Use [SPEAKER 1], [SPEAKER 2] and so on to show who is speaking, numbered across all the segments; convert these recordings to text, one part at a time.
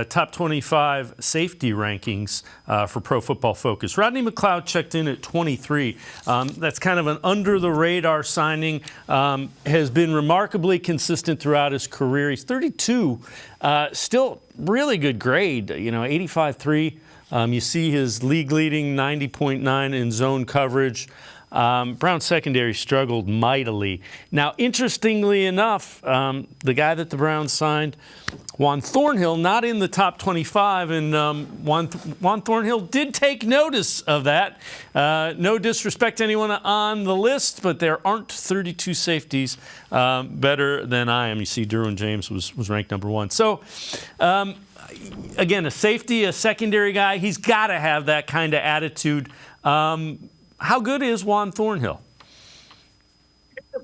[SPEAKER 1] Top 25 safety rankings for Pro Football Focus. Roddy McLeod checked in at 23. That's kind of an under-the-radar signing. Has been remarkably consistent throughout his career. He's 32. Still really good grade, 85.3. You see his league-leading 90.9 in zone coverage. Brown secondary struggled mightily. Now, interestingly enough, the guy that the Browns signed, Juan Thornhill, not in the top 25, and Juan Thornhill did take notice of that. No disrespect to anyone on the list, but there aren't 32 safeties better than I am. You see, Derwin James was ranked number 1. So, again, a safety, a secondary guy, he's got to have that kind of attitude. How good is Juan Thornhill?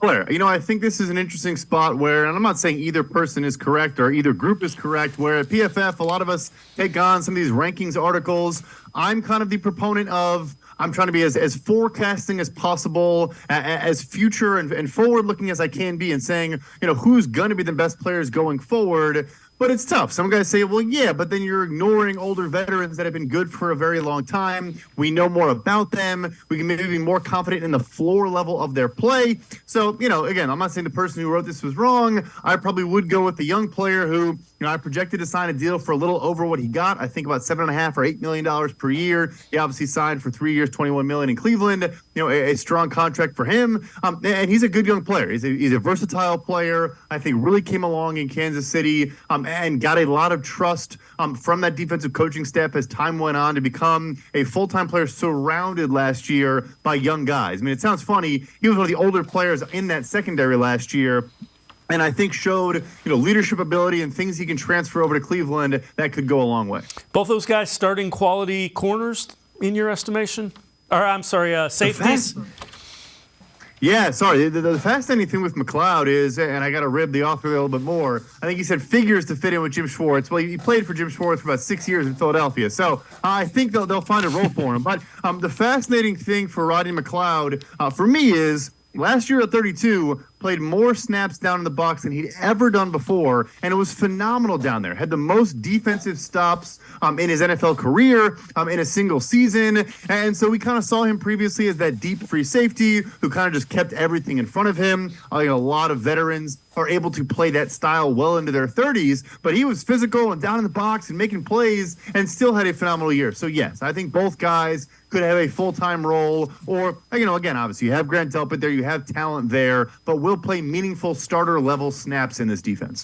[SPEAKER 2] Player. I think this is an interesting spot where, and I'm not saying either person is correct or either group is correct, where at PFF, a lot of us take on some of these rankings articles. I'm kind of the proponent of, I'm trying to be as forecasting as possible, as future and forward-looking as I can be, and saying, who's going to be the best players going forward. But it's tough. Some guys say, well, yeah, but then you're ignoring older veterans that have been good for a very long time. We know more about them. We can maybe be more confident in the floor level of their play. So, again, I'm not saying the person who wrote this was wrong. I probably would go with the young player who, I projected to sign a deal for a little over what he got. I think about $7.5 or $8 million per year. He obviously signed for 3 years, $21 million in Cleveland. A strong contract for him. And he's a good young player. He's a versatile player. I think really came along in Kansas City. And got a lot of trust from that defensive coaching staff as time went on to become a full-time player surrounded last year by young guys. I mean, it sounds funny. He was one of the older players in that secondary last year, and I think showed leadership ability and things he can transfer over to Cleveland that could go a long way.
[SPEAKER 1] Both those guys starting quality corners in your estimation? Or, I'm sorry, safeties?
[SPEAKER 2] Yeah, sorry. The fascinating thing with McLeod is, and I got to rib the author a little bit more, I think he said figures to fit in with Jim Schwartz. Well, he played for Jim Schwartz for about 6 years in Philadelphia, so I think they'll find a role for him. But the fascinating thing for Roddy McLeod, for me, is last year at 32, played more snaps down in the box than he'd ever done before, and it was phenomenal down there. Had the most defensive stops in his NFL career in a single season, and so we kind of saw him previously as that deep free safety who kind of just kept everything in front of him. A lot of veterans are able to play that style well into their 30s, but he was physical and down in the box and making plays and still had a phenomenal year. So yes, I think both guys could have a full-time role, or, again, obviously you have Grant Delpit there, you have talent there, but will play meaningful starter-level snaps in this defense.